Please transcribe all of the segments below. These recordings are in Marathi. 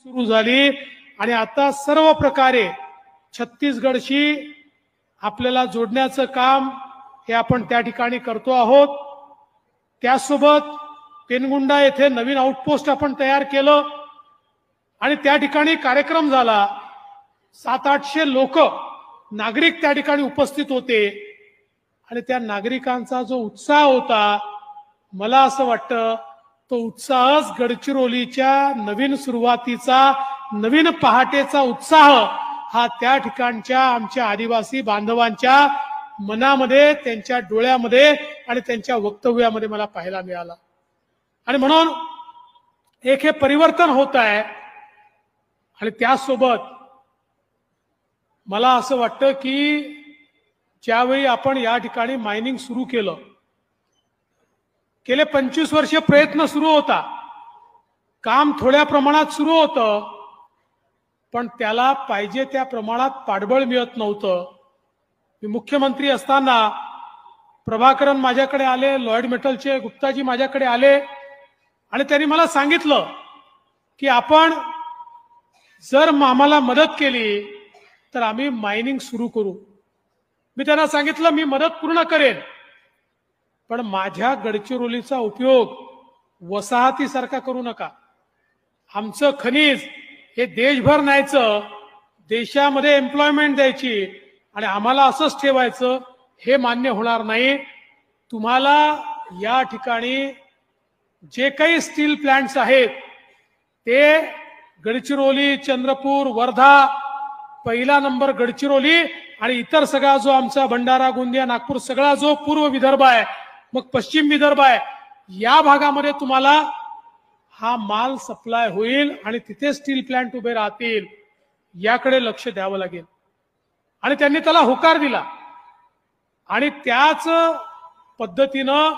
सुरू झाली आणि आता सर्व प्रकारे छत्तीसगडशी आपल्याला जोडण्याचं काम हे आपण त्या ठिकाणी करतो आहोत। त्यासोबत पेनगुंडा येथे नवीन आउटपोस्ट आपण तयार केलं आणि त्या ठिकाणी कार्यक्रम झाला। 700-800 लोक नागरिक त्या ठिकाणी उपस्थित होते आणि त्या नागरिकांचा जो उत्साह होता, मला असं वाटतं तो उत्साहच गडचिरोलीच्या नवीन सुरुवातीचा, नवीन पहाटेचा उत्साह हा त्या ठिकाणच्या आमच्या आदिवासी बांधवांच्या मनामध्ये, त्यांच्या डोळ्यामध्ये आणि त्यांच्या वक्तव्यामध्ये मला पाहायला मिळाला। आणि म्हणून एक हे परिवर्तन होत आहे आणि त्यासोबत मला असं वाटतं की ज्यावेळी आपण या ठिकाणी मायनिंग सुरू केलं, गेले 25 वर्ष प्रयत्न सुरू होता, काम थोड्या प्रमाणात सुरू होतं, पण त्याला पाहिजे त्या प्रमाणात पाठबळ मिळत नव्हतं। मी मुख्यमंत्री असताना प्रभाकरन माझ्याकडे आले, लॉयड मेटलचे गुप्ताजी माझ्याकडे आले आणि त्यांनी मला सांगितलं की आपण जर आम्हाला मदत केली तर आम्ही मायनिंग सुरू करू। मी त्यांना सांगितलं मी मदत पूर्ण करेन, पण माझ्या गडचिरोलीचा उपयोग वसाहतीसारखा करू नका। आमचं खनिज हे देशभर न्यायचं, देशामध्ये एम्प्लॉयमेंट द्यायची आणि आम्हाला असंच ठेवायचं, हे मान्य होणार नाही। तुम्हाला या ठिकाणी जे काही स्टील प्लांट्स आहेत ते गडचिरोली, चंद्रपूर, वर्धा, पहिला नंबर गडचिरोली आणि इतर सगळा जो आमचा भंडारा, गोंदिया, नागपूर सगळा जो पूर्व विदर्भ आहे, मग पश्चिम विदर्भ आहे, या भागामध्ये तुम्हाला हा माल सप्लाय होईल आणि तिथे स्टील प्लांट उभे राहतील, याकडे लक्ष द्यावं लागेल। आणि त्यांनी त्याला होकार दिला आणि त्याच पद्धतीनं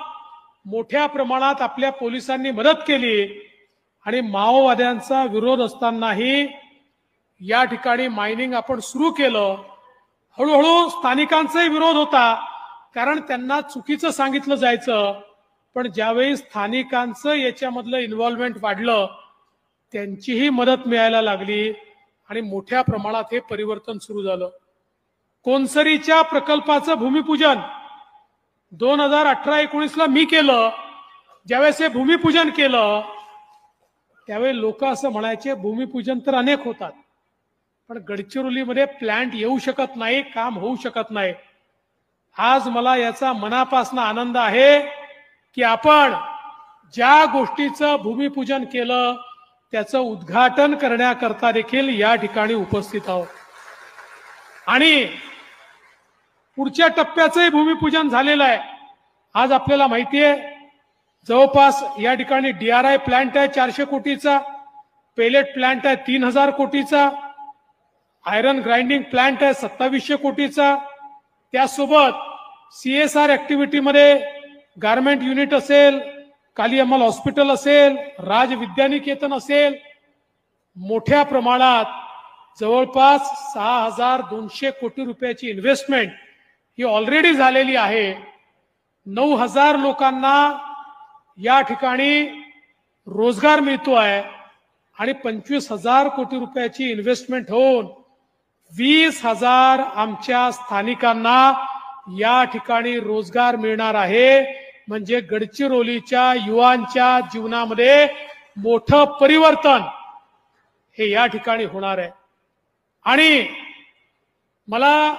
मोठ्या प्रमाणात आपल्या पोलिसांनी मदत केली आणि माओवाद्यांचा विरोध असतानाही या ठिकाणी मायनिंग आपण सुरू केलं। हळूहळू स्थानिकांचाही विरोध होता, कारण त्यांना चुकीचं सांगितलं जायचं, पण ज्यावेळी स्थानिकांचं याच्यामधलं इन्व्हॉल्वमेंट वाढलं, त्यांचीही मदत मिळायला लागली आणि मोठ्या प्रमाणात हे परिवर्तन सुरू झालं। कोनसरीच्या प्रकल्पाचं भूमिपूजन 2018-19 मी केलं। ज्यावेळेस हे भूमिपूजन केलं त्यावेळी लोक असं म्हणायचे भूमिपूजन तर अनेक होतात, पण गडचिरोलीमध्ये प्लांट येऊ शकत नाही, काम होऊ शकत नाही। आज मला याचा मनापासून आनंद आहे की आपण ज्या गोष्टीचं भूमिपूजन केलं त्याचं उद्घाटन करण्याकरता देखील या ठिकाणी उपस्थित आहोत आणि पुढच्या टप्प्याचंही भूमिपूजन झालेलं आहे। आज आपल्याला माहिती आहे जवळपास या ठिकाणी DRI प्लांट आहे 400 कोटीचा, पेलेट प्लांट आहे 3000 कोटीचा, आयरन ग्राइंडिंग प्लांट आहे 2700 कोटीचा, त्यासोबत CSR ऍक्टिव्हिटीमध्ये गारमेंट युनिट असेल, कालिअम्मल हॉस्पिटल असेल, राज विद्यानिकेतन असेल, मोठ्या प्रमाणात जवळपास 6200 कोटी रुपयाची इन्व्हेस्टमेंट ही ऑलरेडी झालेली आहे। 9000 लोकांना या ठिकाणी रोजगार मिळतो आहे आणि 25,000 कोटी रुपयाची इन्व्हेस्टमेंट होऊन 20,000 आमच्या स्थानिकांना या ठिकाणी रोजगार मिळणार आहे। म्हणजे गडचिरोलीच्या युवांच्या जीवनामध्ये मोठं परिवर्तन हे या ठिकाणी होणार आहे। आणि मला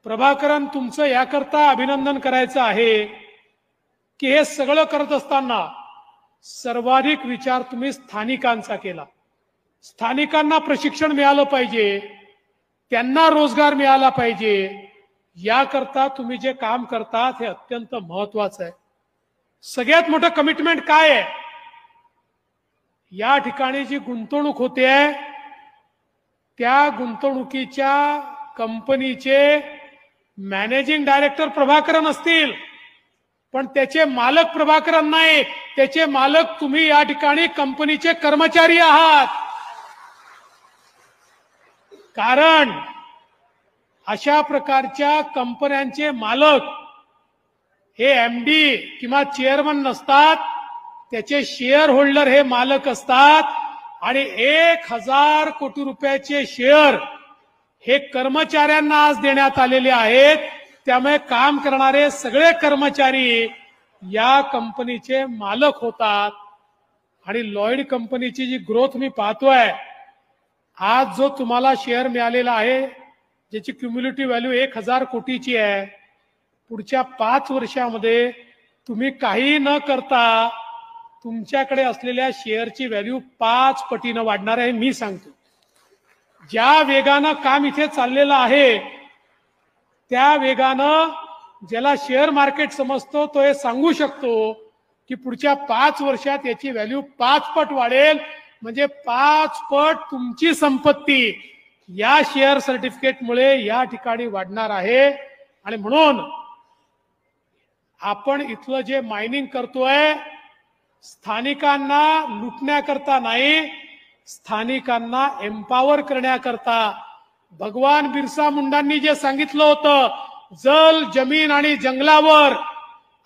प्रभाकरन तुमचं याकरता अभिनंदन करायचं आहे की हे सगळं करत असताना सर्वाधिक विचार तुम्ही स्थानिकांचा केला। स्थानिकांना प्रशिक्षण मिळालं पाहिजे, त्यांना रोजगार मिळाला पाहिजे, याकरता तुम्ही जे काम करतात हे अत्यंत महत्वाचं आहे। सगळ्यात मोठं कमिटमेंट काय आहे? या ठिकाणी जी गुंतवणूक होते त्या गुंतवणुकीच्या कंपनीचे मॅनेजिंग डायरेक्टर प्रभाकरन असतील, पण त्याचे मालक प्रभाकरन नाही, त्याचे मालक तुम्ही या ठिकाणी कंपनीचे कर्मचारी आहात। कारण अशा प्रकारच्या कंपन्यांचे मालक हे MD किंवा चेअरमन नसतात, त्याचे शेअर होल्डर हे मालक असतात आणि 1000 कोटी रुपयाचे शेअर हे कर्मचाऱ्यांना आज देण्यात आलेले आहेत. त्यामुळे काम करणारे सगळे कर्मचारी या कंपनीचे मालक होतात. आणि लॉयड कंपनीची जी ग्रोथ मी पाहतोय, आज जो तुम्हाला शेअर मिळालेला आहे ज्याची क्युम्युलेटिव्ह व्हॅल्यू 1000 कोटीची आहे, पुढच्या 5 वर्षामध्ये तुम्ही काही न करता तुमच्याकडे असलेल्या शेअरची व्हॅल्यू 5 पटीनं वाढणार आहे. मी सांगतो, ज्या वेगानं काम इथे चाललेलं आहे त्या वेगानं ज्याला शेअर मार्केट समजतो तो हे सांगू शकतो की पुढच्या 5 वर्षात याची व्हॅल्यू 5 पट वाढेल. म्हणजे 5 पट तुमची संपत्ती या शेअर सर्टिफिकेटमुळे या ठिकाणी वाढणार आहे. आणि म्हणून आपण इथलं जे मायनिंग करतोय स्थानिकांना लुटण्याकरता नाही, स्थानिकांना एम्पावर करण्याकरता. भगवान बिरसा मुंडांनी जे सांगितलं होतं, जल, जमीन आणि जंगलावर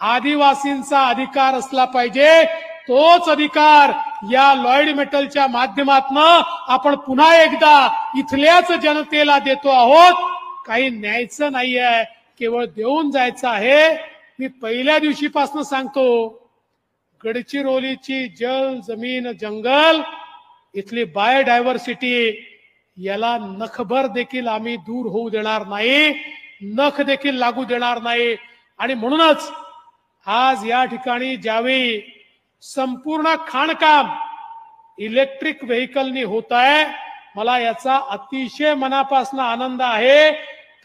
आदिवासींचा अधिकार असला पाहिजे, तोच अधिकार या लॉयड मेटलच्या माध्यमातून आपण पुन्हा एकदा इथल्याच जनतेला देतो आहोत. काही न्यायचं नाहीये, केवळ देऊन जायचं आहे. मी पहिल्या दिवशीपासून सांगतो, गडचिरोलीची जल, जमीन, जंगल, इथली बायोडायव्हर्सिटी याला नखभर देखील आम्ही दूर होऊ देणार नाही, नख देखील लागू देणार नाही. आणि म्हणूनच आज या ठिकाणी ज्यावेळी संपूर्ण खाणकाम इलेक्ट्रिक व्हेकलनी होत आहे, मला याचा अतिशय मनापासून आनंद आहे.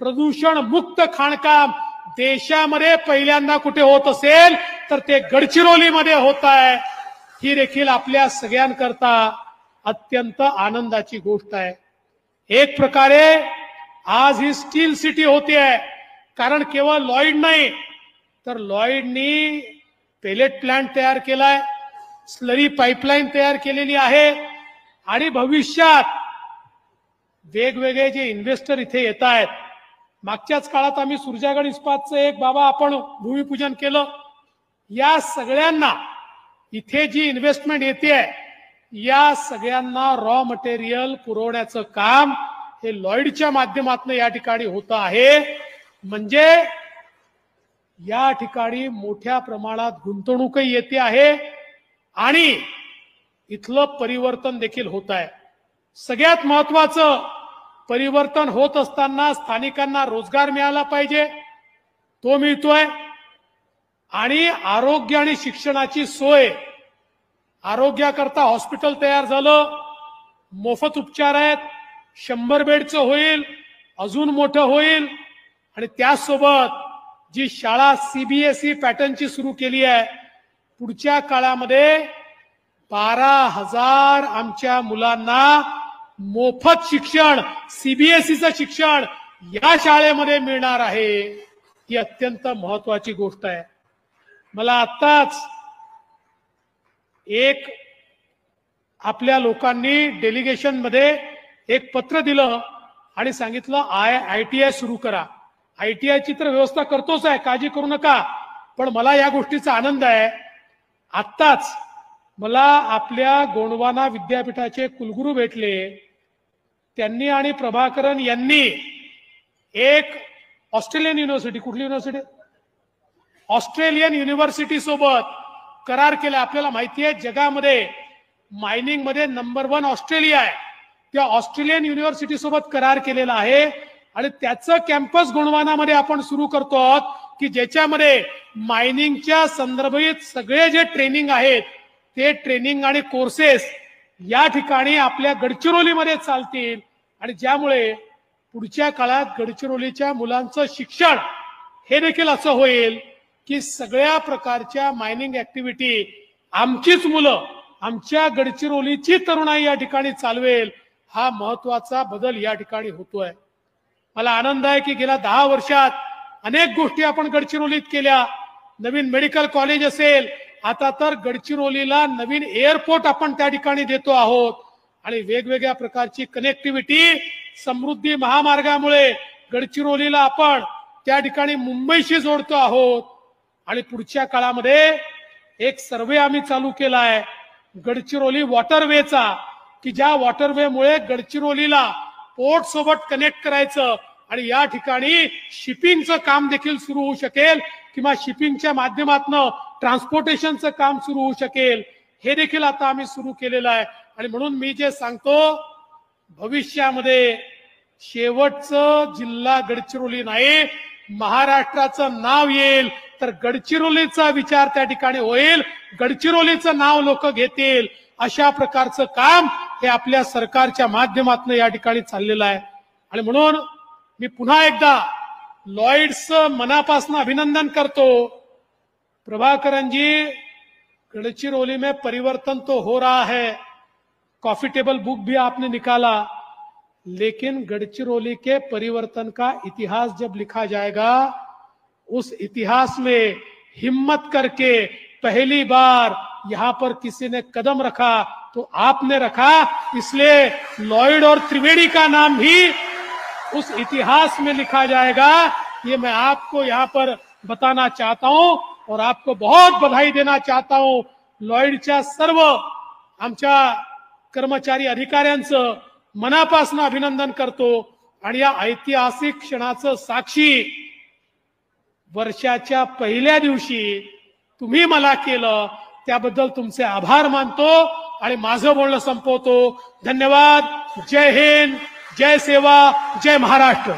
प्रदूषण मुक्त खाणकाम देशामध्ये पहिल्यांदा कुठे होत असेल तर ते गडचिरोलीमध्ये होत आहे. ही देखील आपल्या सगळ्यांकरता अत्यंत आनंदाची गोष्ट आहे. एक प्रकारे आज ही स्टील सिटी होते आहे, कारण केवळ लॉयड नाही तर लॉयडनी पेलेट प्लांट तयार केलाय, स्लरी पाईपलाईन तयार केलेली आहे. आणि भविष्यात वेगवेगळे जे इन्व्हेस्टर इथे येत आहेत, मागच्याच काळात आम्ही सुरजागड इस्पातचं एक बाबा आपण भूमिपूजन केलं. या सगळ्यांना इथे जी इन्व्हेस्टमेंट येते या सगळ्यांना रॉ मटेरियल पुरवण्याचं काम हे लॉयडच्या माध्यमातून या ठिकाणी होत आहे. म्हणजे या ठिकाणी मोठ्या प्रमाणात गुंतवणूकही येते आहे आणि इथलं परिवर्तन देखील होत आहे. सगळ्यात महत्वाचं, परिवर्तन होत असताना स्थानिकांना रोजगार मिळाला पाहिजे, तो मिळतोय. आणि आरोग्य आणि शिक्षणाची सोय, आरोग्याकरता हॉस्पिटल तयार झालं, मोफत उपचार आहेत, 100 बेडचं होईल, अजून मोठं होईल. आणि त्यासोबत जी शाळा CBSE पॅटर्नची सुरू केली आहे, पुढच्या काळामध्ये 12,000 आमच्या मुलांना मोफत शिक्षण, CBSEचं शिक्षण या शाळेमध्ये मिळणार आहे. ही अत्यंत महत्वाची गोष्ट आहे. मला आत्ताच एक आपल्या लोकांनी डेलिगेशन मध्ये एक पत्र दिलं आणि सांगितलं ITI सुरू करा. ITIची तर व्यवस्था करतोच आहे, काळजी करू नका. पण मला या गोष्टीचा आनंद आहे, आत्ताच मला आपल्या गोंडवाना विद्यापीठाचे कुलगुरू भेटले. त्यांनी आणि प्रभाकरन यांनी एक ऑस्ट्रेलियन युनिव्हर्सिटी, कुठली युनिव्हर्सिटी, ऑस्ट्रेलियन युनिव्हर्सिटी सोबत करार केला. आपल्याला माहिती आहे जगामध्ये मायनिंग मध्ये नंबर 1 ऑस्ट्रेलिया आहे. त्या ऑस्ट्रेलियन युनिव्हर्सिटी सोबत करार केलेला आहे आणि त्याचं कॅम्पस गोंडवानामध्ये आपण सुरू करतो आहोत की ज्याच्यामध्ये मायनिंगच्या संदर्भित सगळे जे ट्रेनिंग आहेत ते ट्रेनिंग आणि कोर्सेस या ठिकाणी आपल्या गडचिरोलीमध्ये चालतील. आणि ज्यामुळे पुढच्या काळात गडचिरोलीच्या मुलांचं शिक्षण हे देखील असं होईल की सगळ्या प्रकारच्या मायनिंग ऍक्टिव्हिटी आमचीच मुलं, आमच्या गडचिरोलीची तरुणाई या ठिकाणी चालवेल. हा महत्वाचा बदल या ठिकाणी होतोय. मला आनंद आहे की गेल्या 10 वर्षात अनेक गोष्टी आपण गडचिरोलीत केल्या. नवीन मेडिकल कॉलेज असेल, आता तर गडचिरोलीला नवीन एअरपोर्ट आपण त्या ठिकाणी देतो आहोत. आणि वेगवेगळ्या प्रकारची कनेक्टिव्हिटी, समृद्धी महामार्गामुळे गडचिरोलीला आपण त्या ठिकाणी मुंबईशी जोडतो आहोत. आणि पुढच्या काळामध्ये एक सर्वे आम्ही चालू केला आहे गडचिरोली वॉटरवेचा, की ज्या वॉटरवेमुळे गडचिरोलीला पोर्ट सोबत कनेक्ट करायचं आणि या ठिकाणी शिपिंगचं काम देखील सुरू होऊ शकेल किंवा शिपिंगच्या माध्यमातून ट्रान्सपोर्टेशनचं काम सुरू होऊ शकेल, हे देखील आता आम्ही सुरू केलेलं आहे. आणि म्हणून मी जे सांगतो, भविष्यामध्ये शेवटचं जिल्हा गडचिरोली नाही, महाराष्ट्राचं नाव येईल तर गडचिरोलीचा विचार त्या ठिकाणी होईल, गडचिरोलीचं नाव लोक घेतील. अशा प्रकारचं काम हे आपल्या सरकारच्या माध्यमातून या ठिकाणी चाललेलं आहे. आणि म्हणून मी पुन्हा एकदा लॉयड्सचं मनापासून अभिनंदन करतो. प्रभाकरन जी, गडचिरोली में परिवर्तन तो हो रहा है, कॉफी टेबल बुक भी आपने निकाला, लेकिन गडचिरोली के परिवर्तन का इतिहास जब लिखा जाएगा, उस इतिहास में हिम्मत करके पहली बार यहां पर किसी ने कदम रखा तो आपने रखा. इसलिए लॉयड और त्रिवेदी का नाम भी उस इतिहास में लिखा जाएगा. ये मैं आपको यहां पर बताना चाहता हूं और आपको बहुत बधाई देना चाहता हूं. लॉयडच्या सर्व आमच्या कर्मचारी अधिकाऱ्यांचं मनापासून अभिनंदन करतो. आणि या ऐतिहासिक क्षणाचं साक्षी वर्षाच्या पहिल्या दिवशी तुम्ही मला केलं, त्याबद्दल तुमचे आभार मानतो आणि माझं बोलणं संपवतो. धन्यवाद. जय हिंद, जय सेवा, जय महाराष्ट्र.